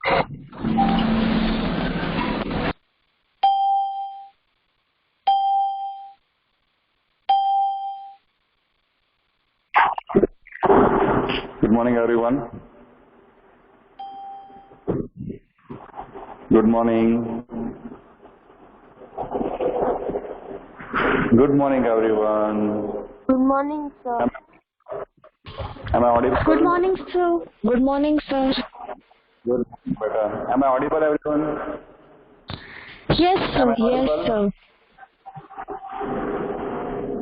Good morning, everyone. Good morning. Good morning, everyone. Good morning, sir. Am I audible? Good morning, sir. Good morning, sir. Good. Better. Am I audible, everyone? Yes, sir. Yes, sir.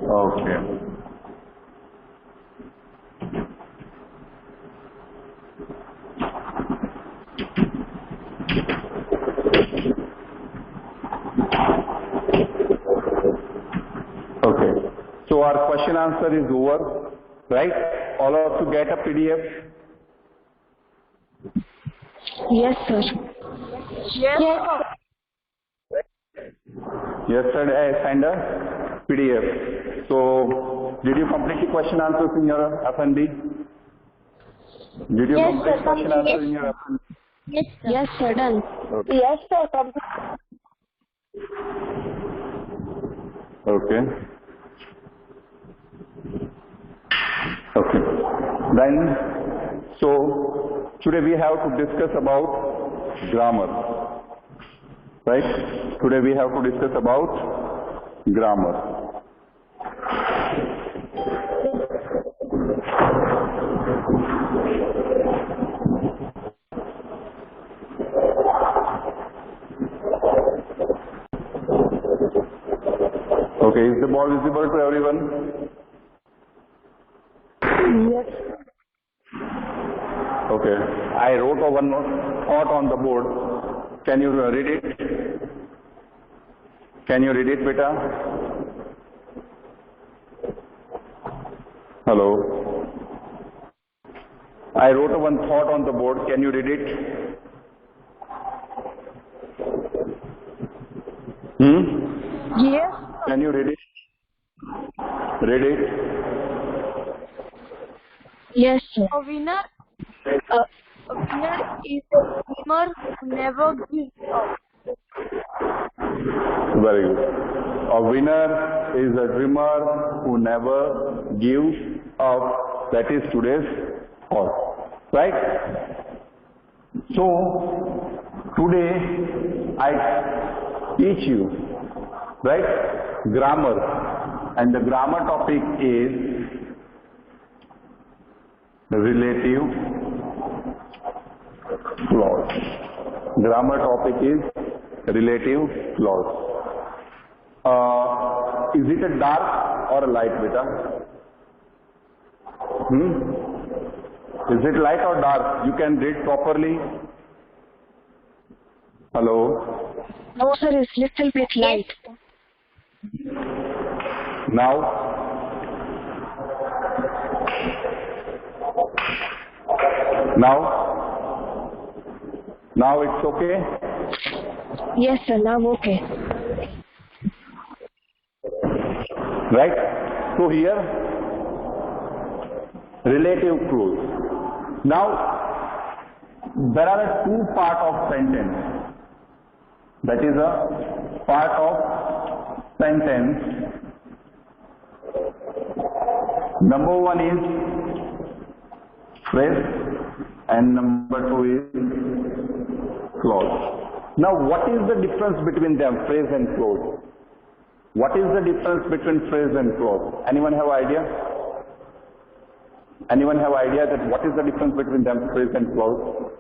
Okay. Okay. So our question answer is over, right? All of you get a PDF? Yes, sir. Yes, sir. Yesterday I sent a PDF. So did you complete the question answers in your FND? Did you complete question answers in your FND? Yes, sir. Yes, sir. Done. Okay. Yes, sir. Okay. Okay. Then, so today we have to discuss about grammar. Right? Today we have to discuss about grammar. Okay, is the ball visible to everyone? Yes. Okay. I wrote one thought on the board. Can you read it? Can you read it, beta? Hello. I wrote one thought on the board. Can you read it? Yes. Can you read it? Read it. Yes, sir. A winner is a dreamer who never gives up. Very good. A winner is a dreamer who never gives up. That is today's thought. Right? So, today I teach you, right, grammar. And the grammar topic is relative clause. Grammar topic is relative clause. Is it a dark or a light, beta? Is it light or dark? You can read properly. Hello? No, sir, it's little bit light. Now? Now it's okay? Yes, sir, now okay. Right? So here, relative clause. Now, there are two parts of sentence. That is a part of sentence. Number one is phrase and number two is clause. Now, what is the difference between them, phrase and clause? What is the difference between phrase and clause? Anyone have idea? Anyone have idea that what is the difference between them, phrase and clause?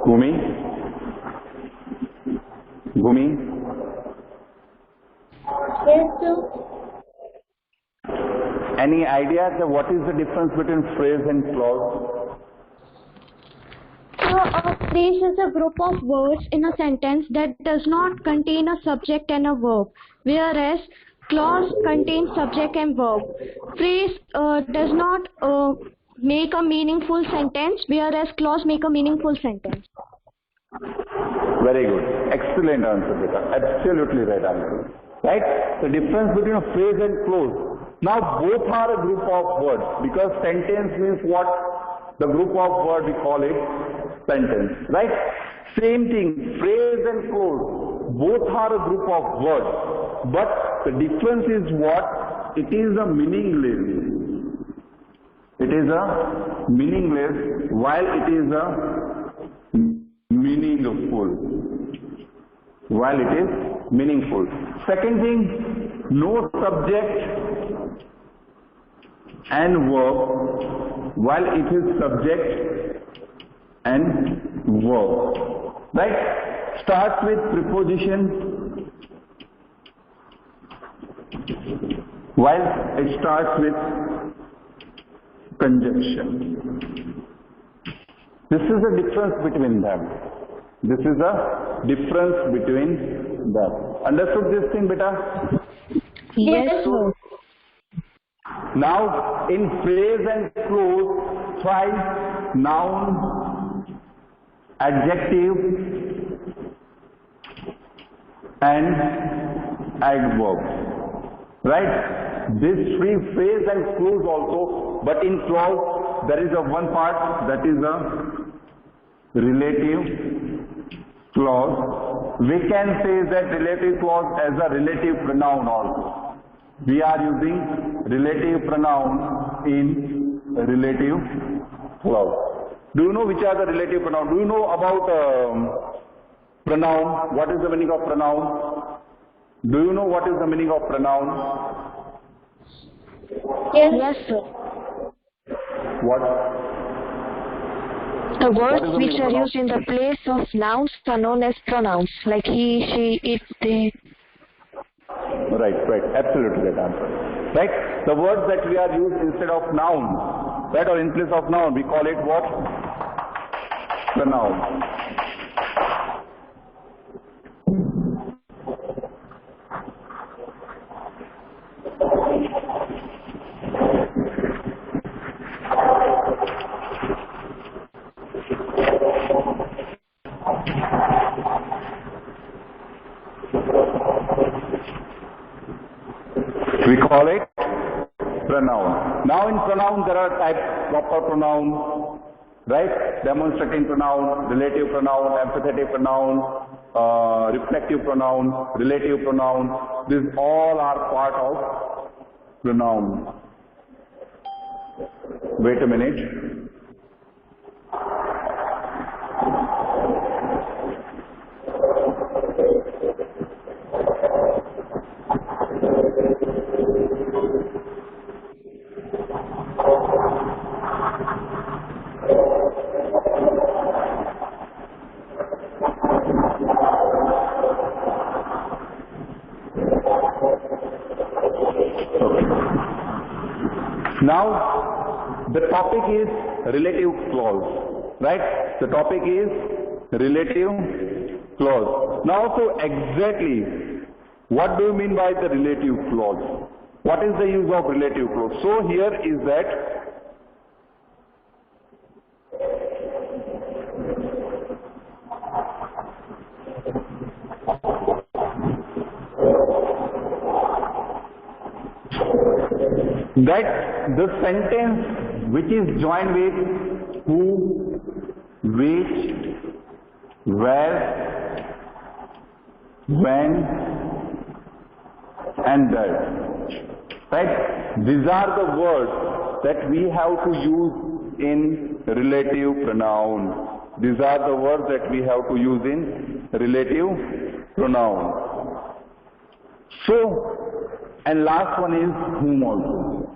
Gumi? Yes, sir. Any idea that what is the difference between phrase and clause? So, a phrase is a group of words in a sentence that does not contain a subject and a verb, whereas clause contains subject and verb. Phrase does not make a meaningful sentence, whereas clause make a meaningful sentence. Very good. Excellent answer, beta. Absolutely right answer. Right? The difference between a phrase and clause. Now both are a group of words because sentence means what? the group of word we call it sentence, right? Same thing, phrase and clause, both are a group of words, but the difference is what? It is a meaningless. It is a meaningless while it is a meaningful. While it is meaningful. Second thing, no subject and verb while it is subject and verb. Right? Starts with preposition while it starts with conjunction. This is the difference between them. This is the difference between them. Understood this thing, beta? Yes, sir. Now, in phrase and clause, twice noun, adjective, and adverb. Right? This three phrase and clause also, but in clause there is a one part that is a relative clause. We can say that relative clause as a relative pronoun also. We are using relative pronoun in relative clause. Do you know which are the relative pronouns? Do you know about pronoun? What is the meaning of pronoun? Do you know what is the meaning of pronoun? Yes, sir. What? The words the which meaning are of used in the place of nouns are known as pronouns, like he, she, it, they. Right, absolutely that answer. Right? The words that we are used instead of noun, right, or in place of noun, we call it what? Pronoun. We call it pronoun. Now in pronoun there are types: proper pronoun, right? Demonstrating pronoun, relative pronoun, empathetic pronoun, reflective pronoun, relative pronoun. These all are part of pronoun. Wait a minute. Now, the topic is relative clause, right? The topic is relative clause. Now, so exactly, what do you mean by the relative clause? What is the use of relative clause? So here is that the sentence which is joined with who, which, where, when, and that. Right? These are the words that we have to use in relative pronoun. These are the words that we have to use in relative pronoun. So, and last one is whom also.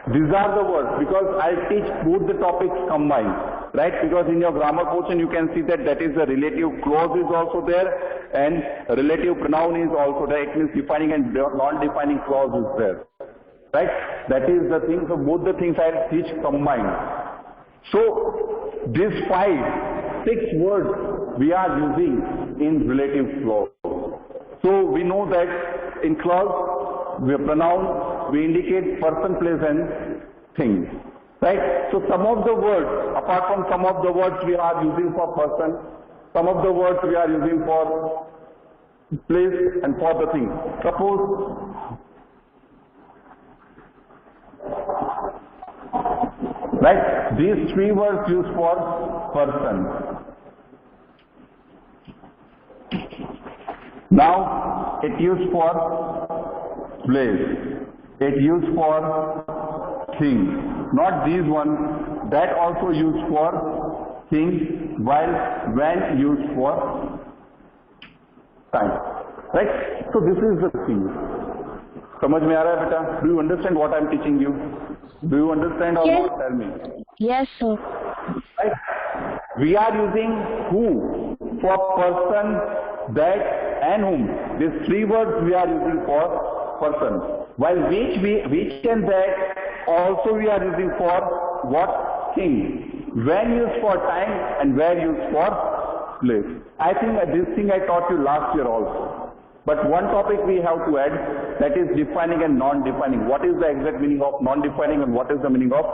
These are the words, because I teach both the topics combined, right? Because in your grammar portion you can see that is a relative clause is also there and a relative pronoun is also there. It means defining and non-defining clause is there, right? That is the thing. So both the things I teach combined. So these 6 words we are using in relative clause. So we know that in clause, we pronoun, we indicate person, place and thing. Right? So some of the words, apart from some of the words we are using for person, some of the words we are using for place and for the thing. Suppose Right? These three words used for person. Now it used for place. It used for thing. Not these ones. That also used for thing, while when used for time. Right? So this is the thing. समझ में आ रहा है बेटा? Do you understand what I am teaching you? Do you understand or Yes. not? Tell me. Yes, sir. Right? We are using who for person, that and whom. These three words we are using for person. While which and that also we are using for what? Thing. When used for time and where used for place. I think that this thing I taught you last year also. But one topic we have to add, that is defining and non-defining. What is the exact meaning of non-defining and what is the meaning of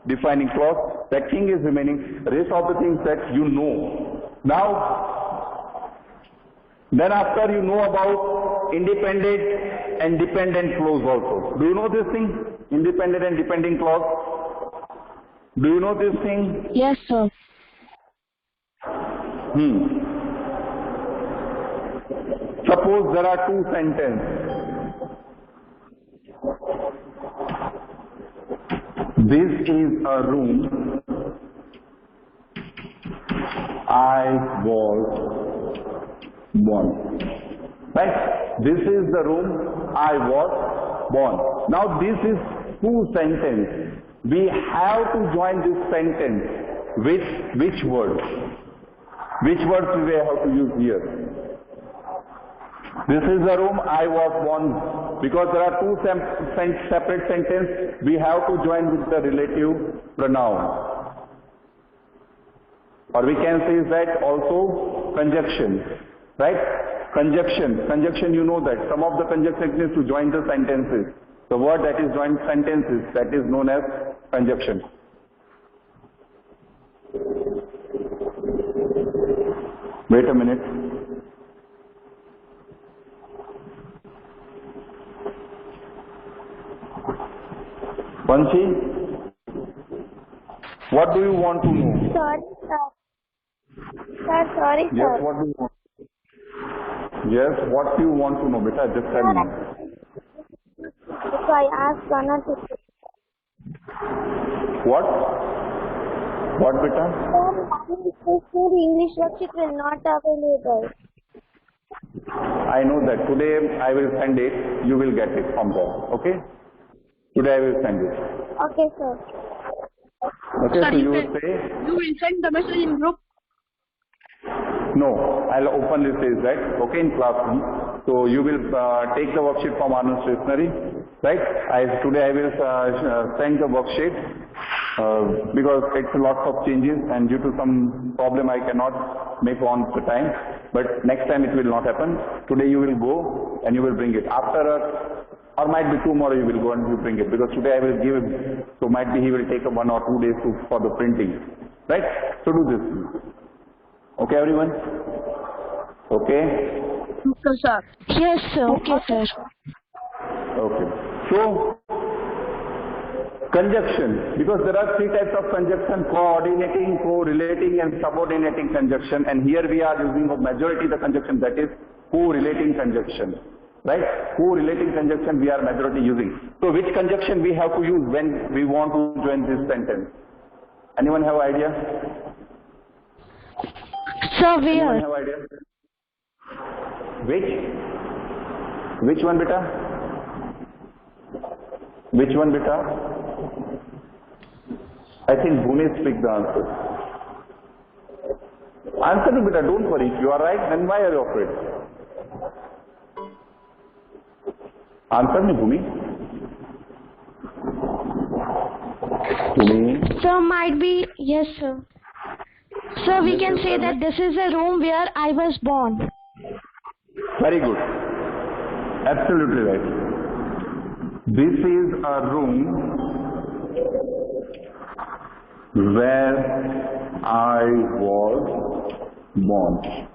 defining clause? That thing is remaining. Rest of the things that you know. Now, then after you know about independent and dependent clause also. Do you know this thing? Independent and dependent clause. Do you know this thing? Yes, sir. Suppose there are two sentences. This is a room. I was born. Right? This is the room I was born. Now this is two sentences. We have to join this sentence with which word? Which words do we have to use here? This is the room I was born. Because there are two separate sentences, we have to join with the relative pronoun. Or we can say that also conjunction. Right? Conjunction, you know that. Some of the conjunction is to join the sentences. The word that is joined sentences, that is known as conjunction. Wait a minute. Vanshi, what do you want to know? Sorry, sir. Sir, sorry, sir. Yes, what do you want? Yes, what do you want to know, beta? Just tell me. So I asked one or two. What? What, beta? Sir, English worksheet will not available. I know that. Today I will send it. You will get it from there. Okay? Today I will send it. Okay, sir. Okay, Sir, so you will will say? You will send the message in group. No, I'll openly say that. Okay, in classroom. So you will take the worksheet from Anand Stationery, right? Today I will send the worksheet because it's lots of changes and due to some problem I cannot make on the time. But next time it will not happen. Today you will go and you will bring it. After or might be tomorrow you will go and you bring it because today I will give him. So might be he will take 1 or 2 days for the printing, right? So do this. Okay, everyone? Okay? Okay, sir. Yes, sir. Okay, sir. Okay. So, conjunction, because there are 3 types of conjunction: coordinating, correlating and subordinating conjunction, and here we are using of majority the conjunction, that is correlating conjunction. Right? Correlating conjunction we are majority using. So which conjunction we have to use when we want to join this sentence? Anyone have idea? Sir, Anyone where? have idea? Which one, beta? Which one, beta? I think Bhumi speak the answer. Answer to beta, don't worry. If you are right, then why are you afraid? Answer me, Bhumi. Bhumi. Sir, might be, yes, sir. Sir, we can say that this is a room where I was born. Very good. Absolutely right. This is a room where I was born.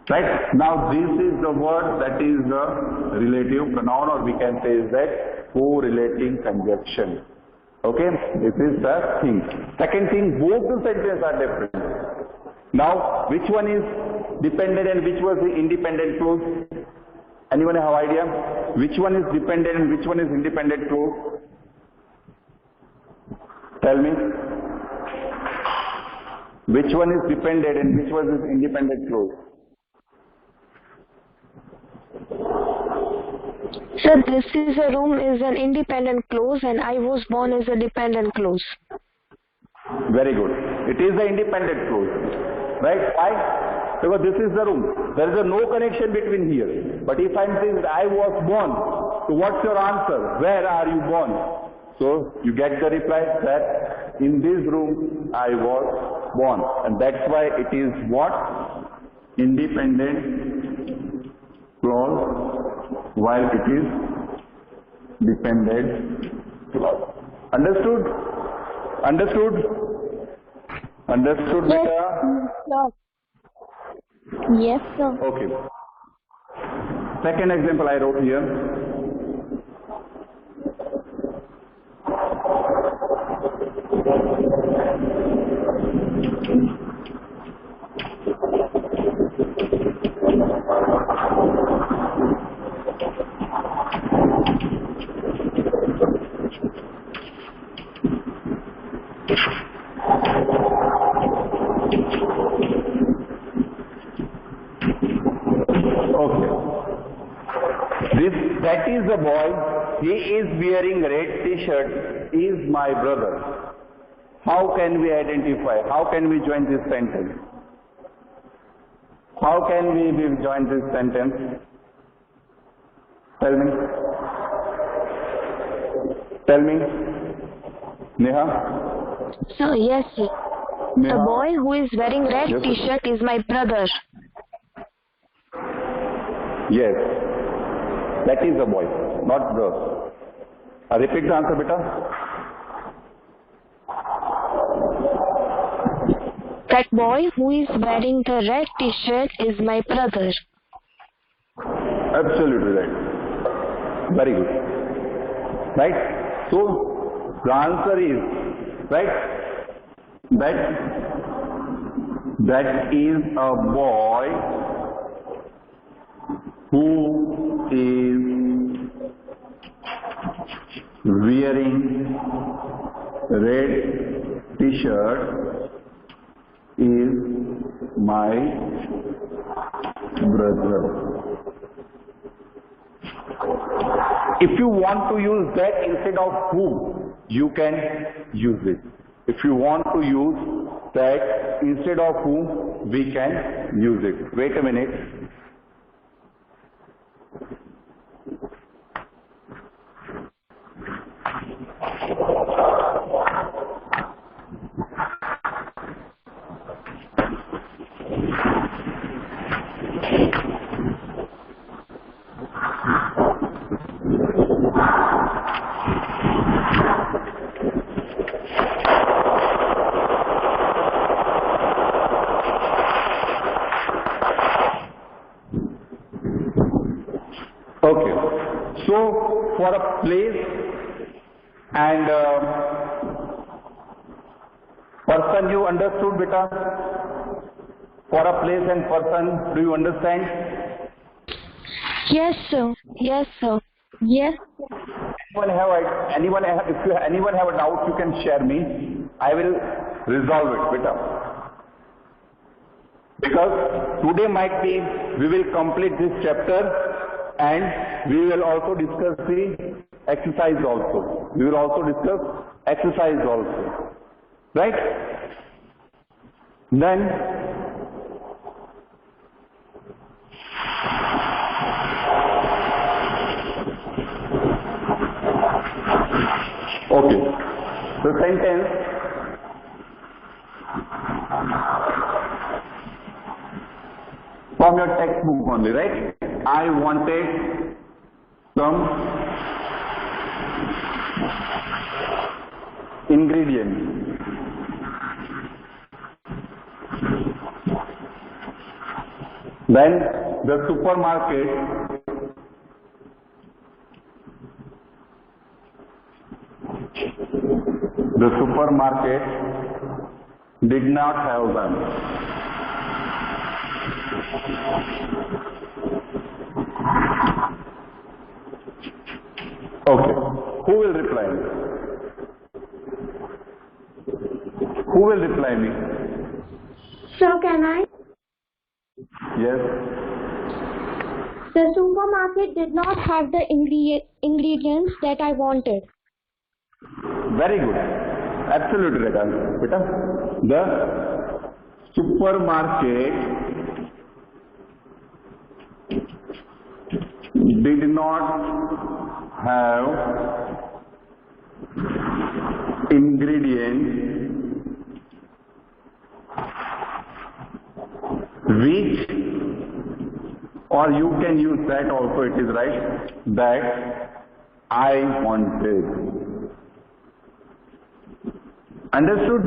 Right? Now this is the word that is the relative pronoun, or we can say is that correlating conjunction. Okay, this is the thing. Second thing, both the sentences are different. Now, which one is dependent and which was the independent clause? Anyone have idea? Which one is dependent and which one is independent clause? Tell me. Which one is dependent and which one is independent clause? Sir, this is a room is an independent clause and I was born is a dependent clause. Very good. It is the independent clause. Right? Why? Because this is the room. There is no connection between here. But if I'm saying that I was born, so what's your answer? Where are you born? So you get the reply that in this room I was born. And that's why it is what? Independent clause, while it is dependent clause. Understood? Understood? Understood, Yes, beta? sir. Yes, sir. Okay. Second example I wrote here. That is the boy, he is wearing red t-shirt, is my brother. How can we identify? How can we join this sentence? How can we join this sentence? Tell me. Tell me. Neha? So yes, sir. Neha? The boy who is wearing red Yes. t-shirt is my brother. Yes. That is the boy, not the. Repeat the answer, beta. That boy who is wearing the red t-shirt is my brother. Absolutely right. Very good. Right? So, the answer is, right, that is a boy who is wearing red t-shirt is my brother. If you want to use that instead of who, you can use it. If you want to use that instead of who, we can use it. Wait a minute. Okay, so for a place and person, you understood, beta? For a place and person, do you understand? Yes, sir. Yes, sir. Yes. Anyone have, if anyone have a doubt, you can share me. I will resolve it, beta. Because today might be, we will complete this chapter and we will also discuss the exercise also. We will also discuss exercise also. Right? Then, okay, the sentence from your textbook only, right? I wanted some ingredients. Then the supermarket The supermarket did not have them. Okay. Who will reply me? Who will reply me? Sir, can I? Yes. The supermarket did not have the ingredients that I wanted. Very good. Absolutely right. Beta. The supermarket did not have ingredients which, or you can use that also, it is right, that I wanted. Understood?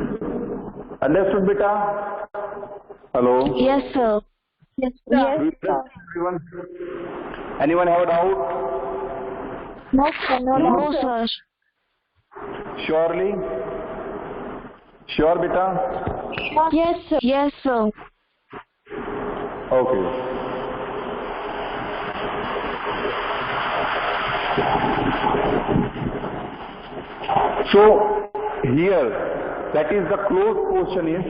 Understood, beta? Hello? Yes, sir. Yes, Yes, sir. sir. Everyone? Anyone have a doubt? No, sir. No, sir. Surely? Sure, beta? Yes, sir. Yes, sir. Okay. So, here, that is the closed portion is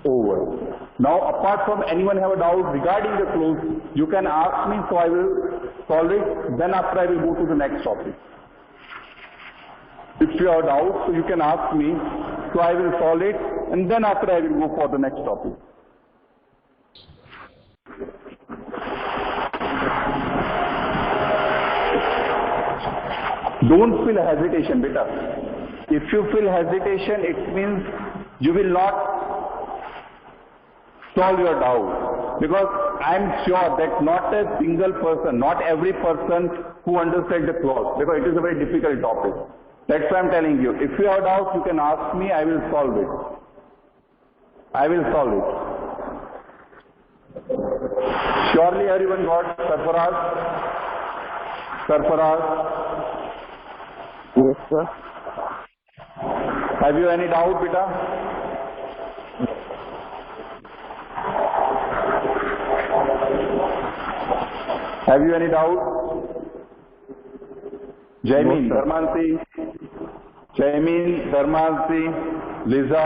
over. Now, apart from anyone have a doubt regarding the close, you can ask me, so I will solve it. Then after I will go to the next topic. If you have a doubt, so you can ask me, so I will solve it, and then after I will go for the next topic. Don't feel hesitation, beta. If you feel hesitation, it means you will not solve your doubt. Because I am sure that not a single person, not every person who understands the clause, because it is a very difficult topic. That's why I am telling you. If you have doubt, you can ask me, I will solve it. I will solve it. Surely everyone got Sarfaraz? Sarfaraz? Yes, sir. Have you any doubt, beta? Have you any doubt? Jaimin, No, sir. Dharmansi, Jaimin, Dharmansi, Liza.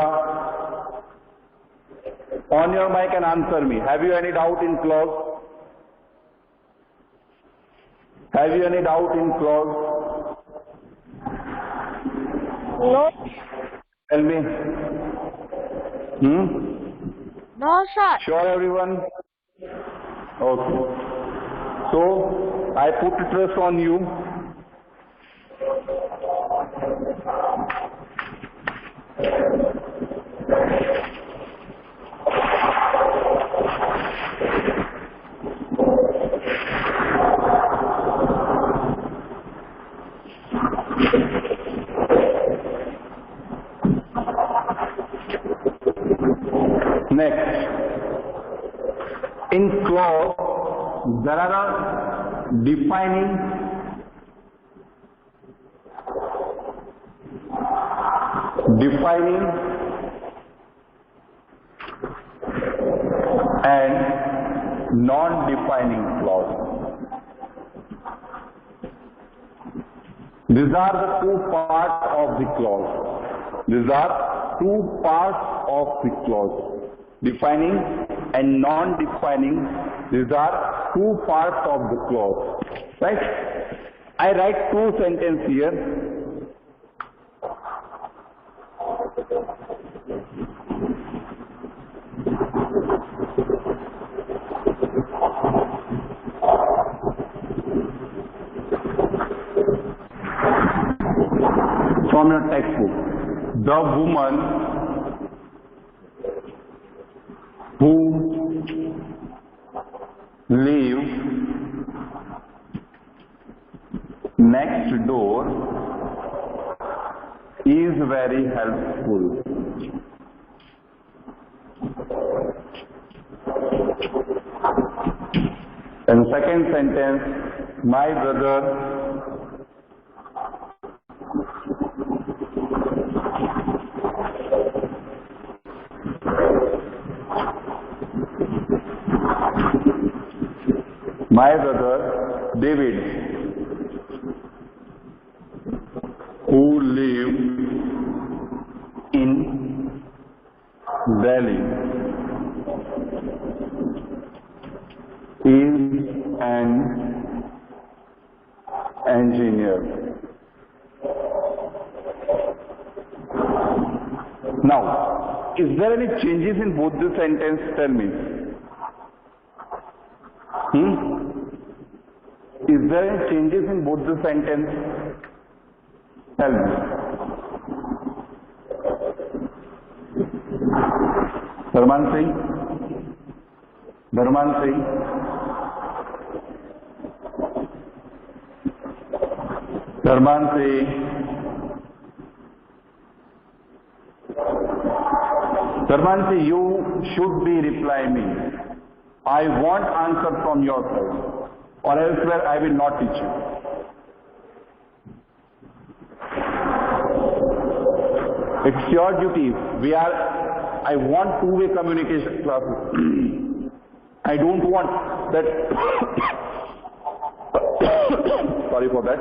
On your mic and answer me. Have you any doubt in clause? Have you any doubt in clause? No. Tell me. No, sir. Sure, everyone? Okay. So, I put trust on you. Next, in clause, there are defining and non-defining clause. These are the two parts of the clause. These are two parts of the clause. Defining and non-defining, these are two parts of the clause. Right? I write two sentences here. From your textbook. The woman who lives next door is very helpful. And second sentence, my brother My brother David, who lives in Delhi, is an engineer. Now, is there any changes in both the sentence? Tell me. Is there any changes in both the sentence? Tell me. Dharman Singh? Dharman Singh? Dharman Singh? Dharman Singh, you should be replying me. I want answer from your side, or elsewhere I will not teach you. It's your duty. I want two-way communication classes. I don't want that. Sorry for that.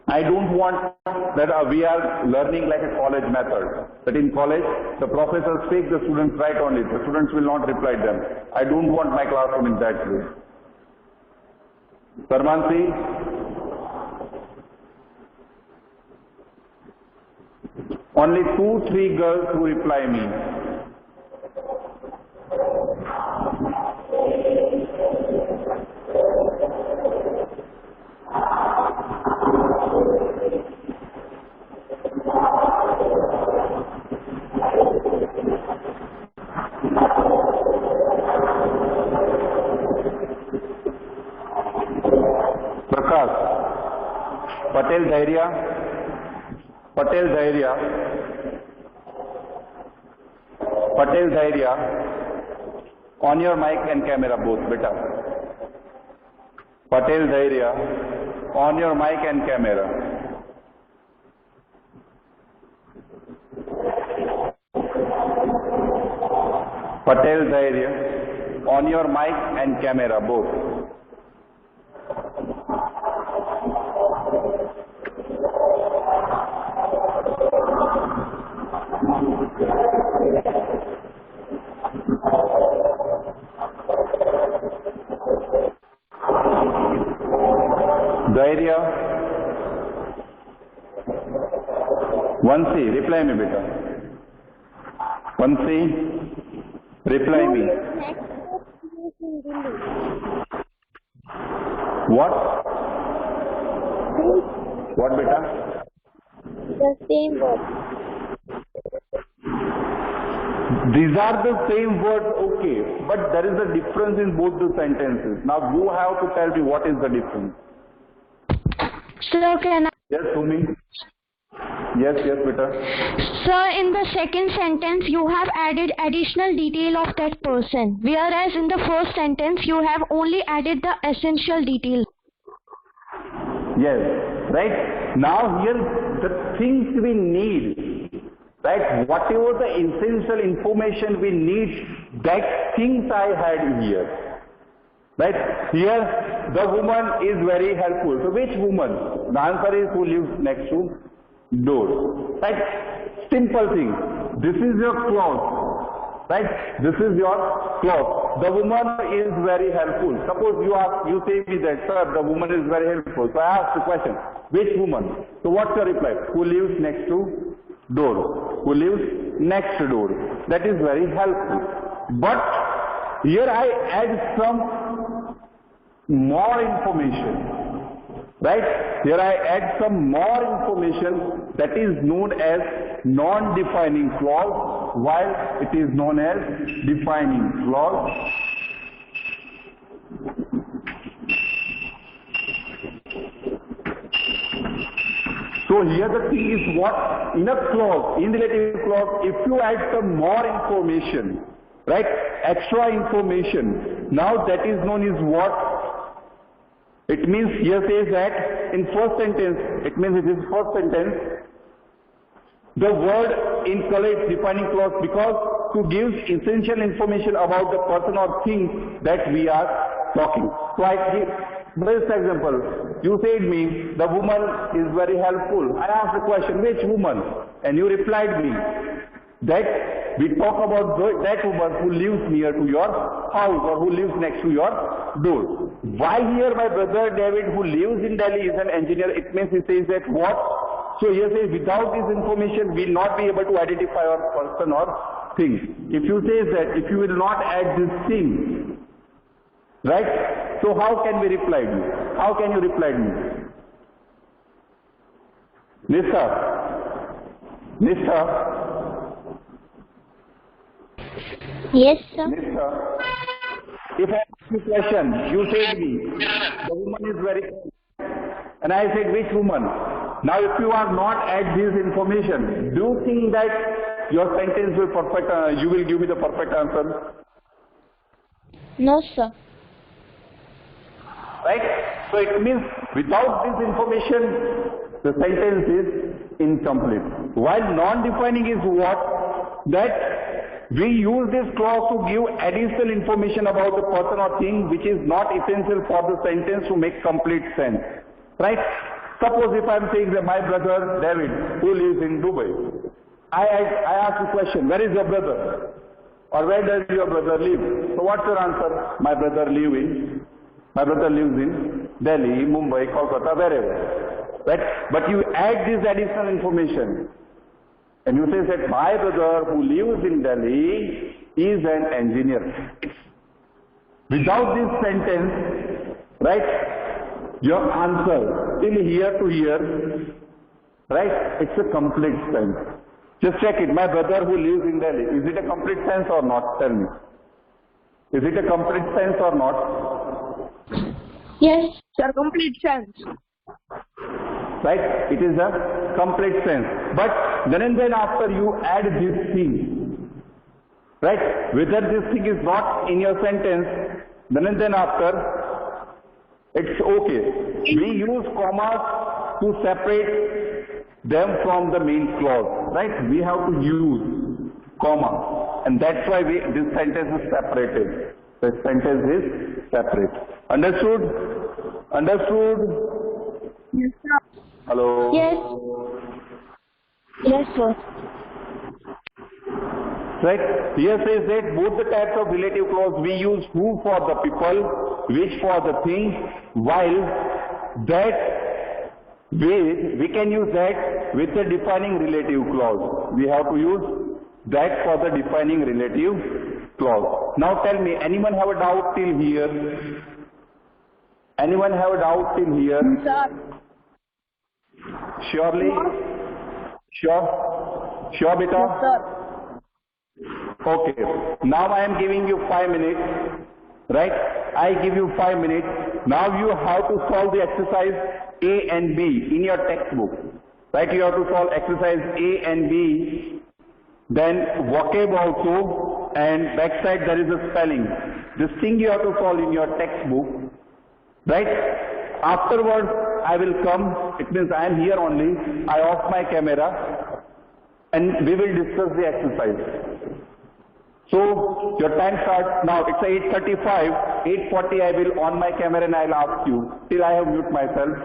I don't want that we are learning like a college method. That in college, the professors take the students right on it. The students will not reply them. I don't want my classroom in that way. Sarmansi? Only 2-3 girls who reply me. Patel Dhairya, Patel Dhairya, Patel Dhairya, on your mic and camera both, beta. Patel Dhairya, on your mic and camera. Patel Dhairya, on your mic and camera both. Dhairya, Vansi, reply me beta. Vansi, reply me. What? What beta? The same word. These are the same words, okay, but there is a difference in both the sentences. Now you have to tell me what is the difference. Sir, can I? Yes, Sumi. Yes, beta. Sir, in the second sentence, you have added additional detail of that person, whereas in the first sentence, you have only added the essential detail. Yes, right. Now here, the things we need, right, whatever the essential information we need, that things I had here. Right? Here, the woman is very helpful. So which woman? The answer is who lives next to door. Right? Simple thing. This is your cloth. Right? This is your cloth. The woman is very helpful. Suppose you say me that, sir, the woman is very helpful. So I ask the question, which woman? So what's your reply? Who lives next to door? Who lives next door? That is very helpful. But here I add some more information, right? Here I add some more information that is known as non-defining clause, while it is known as defining clause. So here the thing is what? In a clause, in relative clause, if you add some more information, right, extra information, now that is known as what? It means here says that in first sentence, it means it is first sentence, the word in color is defining clause because to give essential information about the person or thing that we are talking. So I give this example. You said me, the woman is very helpful. I asked the question, which woman? And you replied me that we talk about that woman who lives near to your house or who lives next to your door. Why here my brother David, who lives in Delhi, is an engineer? It means he says that what? So he says without this information we will not be able to identify our person or thing. If you say that, if you will not add this thing, right? So how can we reply to you? How can you reply to me? Nista? Yes, sir. Nista? If I ask you a question, you said me, the woman is very, and I said which woman? Now if you are not add this information, do you think that your sentence will perfect, you will give me the perfect answer? No, sir. Right? So it means without this information, the sentence is incomplete. While non-defining is what? That we use this clause to give additional information about the person or thing which is not essential for the sentence to make complete sense. Right? Suppose if I am saying that my brother David, who lives in Dubai, I ask the question, where is your brother? Or where does your brother live? So what's your answer? My brother lives in Delhi, Mumbai, Kolkata, wherever. Right? But you add this additional information. And you say that my brother who lives in Delhi is an engineer. Without this sentence, right, your answer till here to here, right, it's a complete sentence. Just check it. My brother who lives in Delhi, is it a complete sentence or not? Tell me. Is it a complete sentence or not? Yes. Sir, complete sense. Right? It is a complete sense. But then and then after you add this thing, right? Whether this thing is not in your sentence, then and then after, it's okay. We use commas to separate them from the main clause, right? We have to use comma, and that's why this sentence is separated. The sentence is separate. Understood? Understood? Yes, sir. Hello? Yes. Yes, sir. Right? Here says that both the types of relative clause we use who for the people, which for the thing, while that we can use that with the defining relative clause. We have to use that for the defining relative clause. Now tell me, anyone have a doubt till here? Anyone have a doubt till here? Sir. Surely? Sure, beta? Yes, sir. Okay. Now I am giving you 5 minutes. Right? I give you 5 minutes. Now you have to solve the exercise A and B in your textbook. Right? You have to solve exercise A and B. Then vocab also, and backside there is a spelling. This thing you have to solve in your textbook. Right? Afterwards, I will come. It means I am here only. I off my camera and we will discuss the exercise. So your time starts now. It's 8:35. 8:40 I will on my camera and I'll ask you. Till I have mute myself.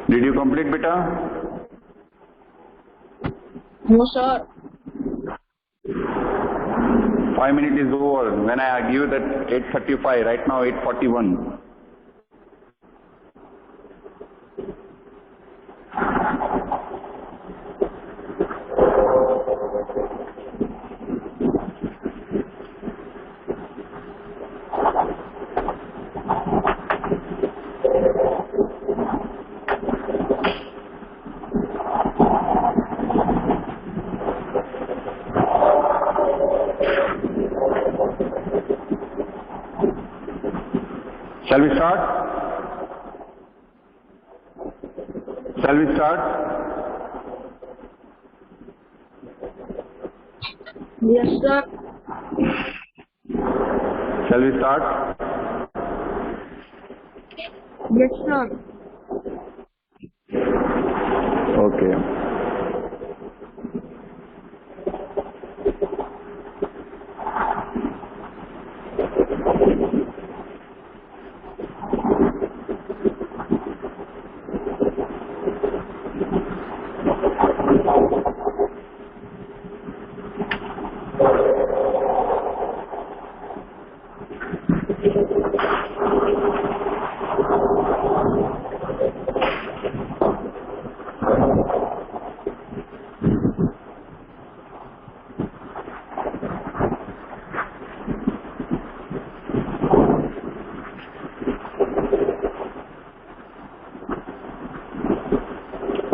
Did you complete, beta? No, sir. 5 minutes is over. When I give that 8:35, right now 8:41. Shall we start? Shall we start? Yes, sir. Shall we start? Yes, sir. Okay.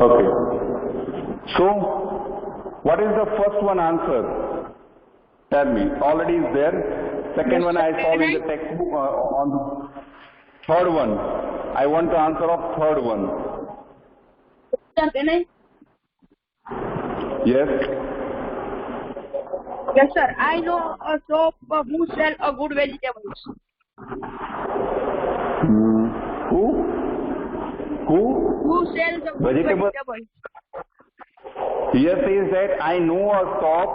Okay. So, what is the first one answer? Tell me. Already is there. Second one I saw in the textbook on third one. I want the answer of third one. Sir, can I? Yes. Yes, sir. I know a shop who sell a good vegetables. Who? Who? Who sells a good Vegetable? vegetables? Here says that I know a shop.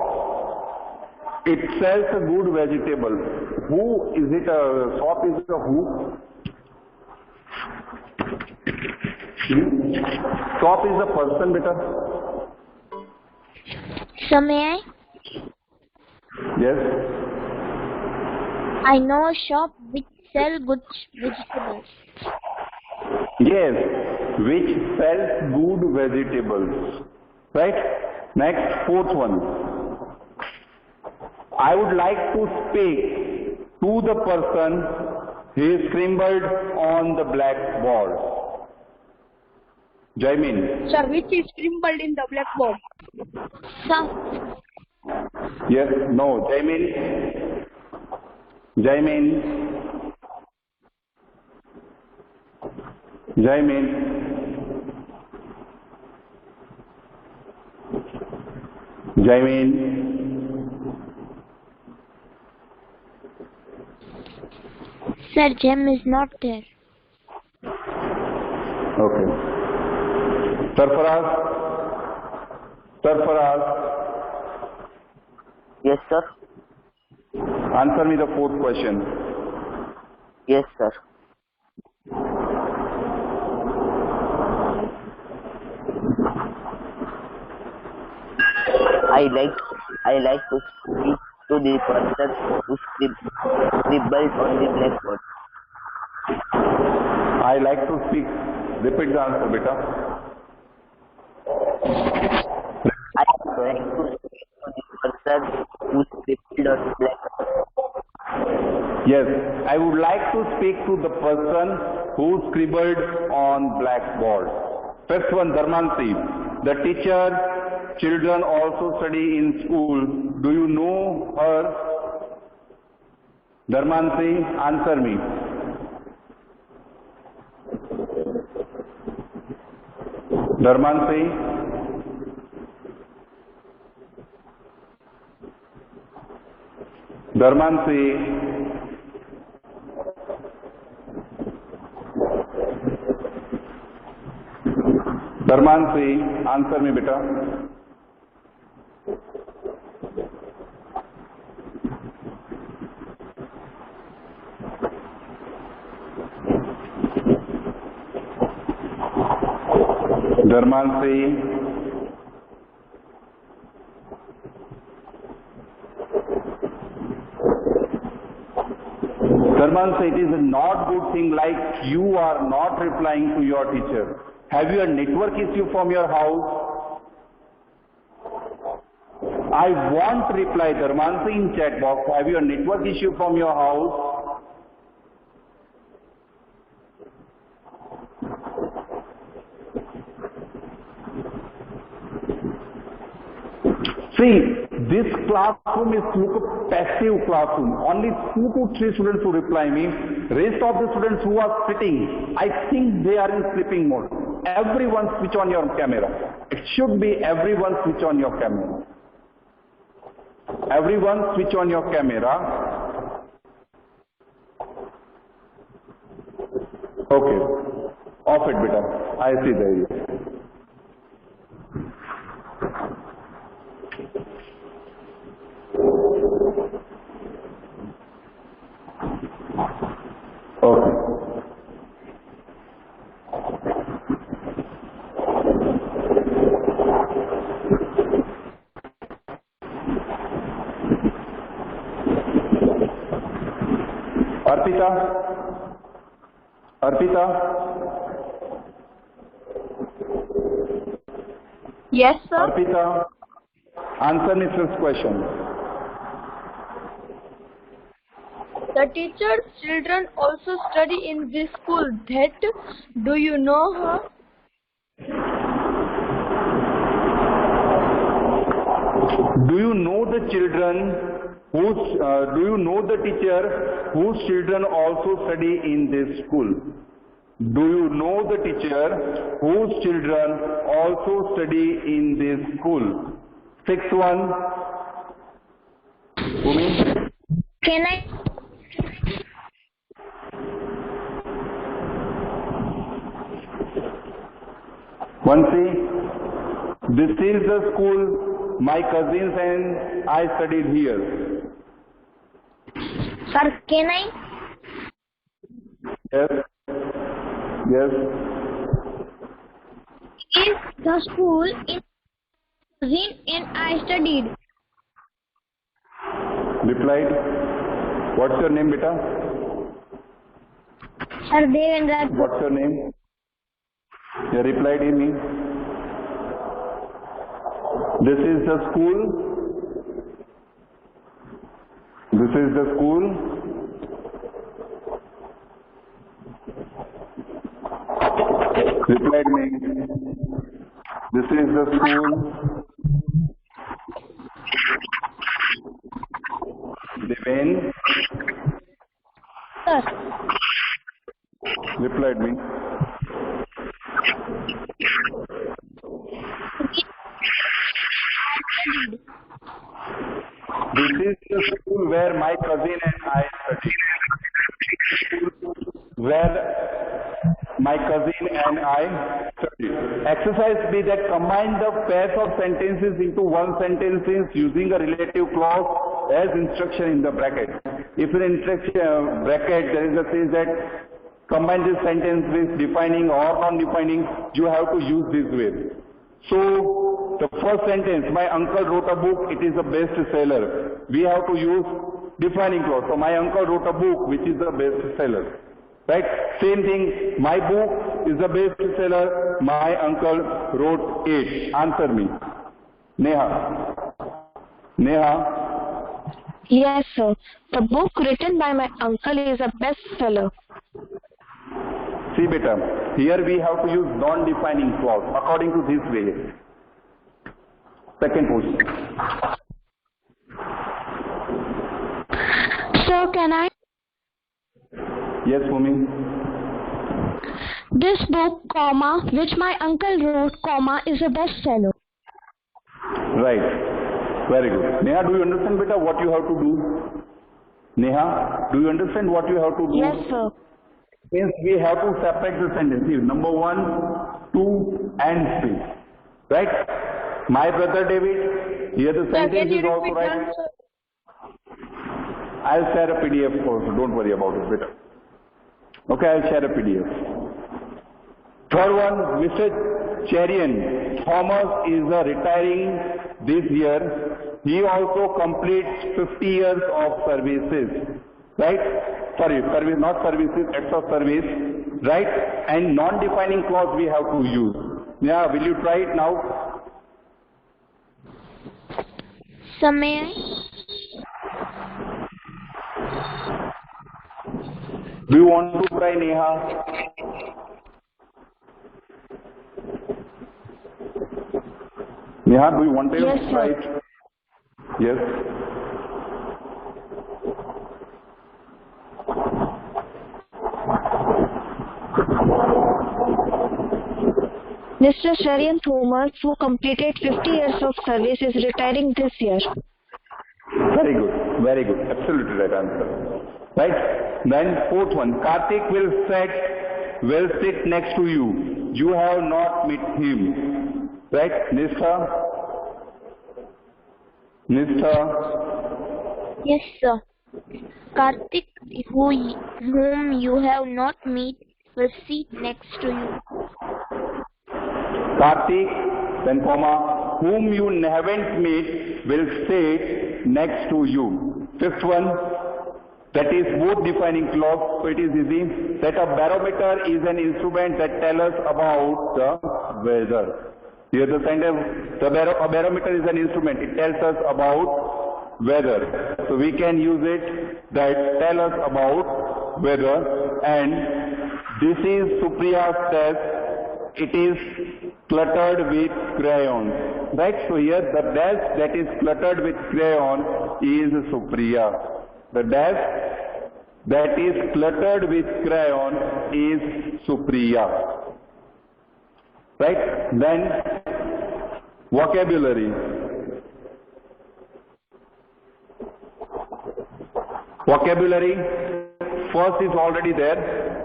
It sells a good vegetable. Who is it? A shop is a who? Shop is a person, beta. So may I? Yes. I know a shop which sell good vegetables. Yes, which sells good vegetables. Right? Next, fourth one. I would like to speak to the person who is scribbled on the blackboard. Jaimin. Sir, which is scribbled in the blackboard? Some. Yes, no, Jaimin. Jaimin. Jaimin. Jaimin. Sir, Jem is not there. Okay. Sarfaraz. Sarfaraz. Yes, sir. Answer me the fourth question. Yes, sir. I like to speak to the person who scribbled on the blackboard. I like to speak. Repeat the answer, beta. I like to speak to the person who scribbled on the blackboard. Yes, I would like to speak to the person who scribbled on blackboard. First one, Dharmanti. The teacher, children also study in school. Do you know her? Dharmanti, answer me. Dharmanti. Dharmanti. Dharmanti, answer me, beta. Dharmansi. Dharmansi, it is a not good thing like you are not replying to your teacher. Have you a network issue from your house? I want reply, Dharmansi, in chat box. Have you a network issue from your house? See, this classroom is look a passive classroom. Only 2 to 3 students who reply me. Rest of the students who are sitting, I think they are in sleeping mode. Everyone switch on your camera. It should be everyone switch on your camera. Everyone switch on your camera. Okay. Off it, beta. I see there. Okay. Arpita? Yes, sir. Arpita, answer Mrs. question. The teacher's children also study in this school. That, do you know her? Do you know the children whose, do you know the teacher whose children also study in this school? Do you know the teacher whose children also study in this school? 6-1. Bhumi? Can I? Vansi, this is the school my cousins and I studied here. Sir, can I? Yes. Yes. Is the school in cousin and I studied. Replied. What's your name, beta? Sir, Devendra. What's your name? You replied in me. This is the school. This is the school. Replied me. This is the school. Deven. Sir. Replied me. This is the school where my cousin and I studied. Where my cousin and I studied. Exercise B, that combine the pairs of sentences into one sentence using a relative clause as instruction in the bracket. If in instruction bracket there is a says that combine this sentence with defining or non-defining, you have to use this way. So the first sentence, my uncle wrote a book, it is a bestseller. We have to use defining clause. So my uncle wrote a book which is a bestseller. Right? Same thing, my book is a bestseller, my uncle wrote it. Answer me. Neha. Neha. Yes, sir. The book written by my uncle is a bestseller. See, beta, here we have to use non-defining clause according to this way. Second question. Sir, can I? Yes, Bhumi. This book, comma, which my uncle wrote, comma, is a bestseller. Right. Very good. Neha, do you understand, beta, what you have to do? Neha, do you understand what you have to do? Yes, sir. Means we have to separate the sentences. Number 1, 2, and 3. Right? My brother David, here the sentence is also right. I'll share a PDF also. Don't worry about it, beta. Okay, I'll share a PDF. Third one, Mr. Cherian. Thomas is retiring this year. He also completes 50 years of services. Right? Sorry, service, not services, acts of service. Right? And non-defining clause we have to use. Yeah, will you try it now? So may I? Do you want to try, Neha? Neha, do you want to Yes, try sir. it? Yes. Mr. Sharian Thomas, who completed 50 years of service, is retiring this year. Very good, very good. Absolutely right answer. Right? Then fourth one, Karthik will sit next to you. You have not met him. Right? Nishtha? Yes, sir. Karthik, whom you have not met, will sit next to you. Karthik, then comma, whom you haven't met will sit next to you. Fifth one, that is both defining clause, so it is easy. That a barometer is an instrument that tells us about the weather. Here the sentence, a barometer is an instrument, it tells us about weather. So we can use it that tell us about weather, and this is Supriya's test. It is cluttered with crayons. Right? So here the desk that is cluttered with crayon is Supriya. The desk that is cluttered with crayon is Supriya. Right? Then vocabulary. Vocabulary, first is already there.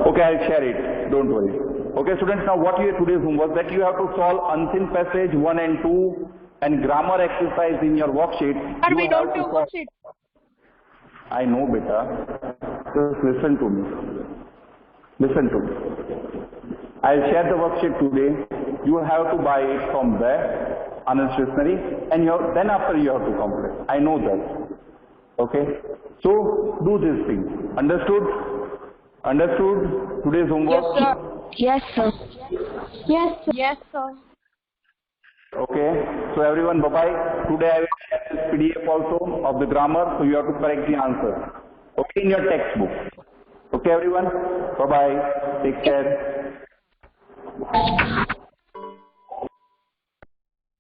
Okay, I'll share it. Don't worry. Okay, students, now what you have today's homework, that you have to solve unseen passage 1 and 2 and grammar exercise in your worksheet. And we You don't have to do solve. worksheet. I know, beta. Just listen to me. Listen to me. I'll share the worksheet today. You have to buy it from there, Anand Stationery, and then after you have to complete. I know that. Okay? So, do this thing. Understood? Understood today's homework? Yes, sir. Yes, sir. Yes, sir. Okay. So everyone, bye-bye. Today I will share this PDF also of the grammar, so you have to correct the answer. Okay, in your textbook. Okay, everyone? Bye-bye. Take care.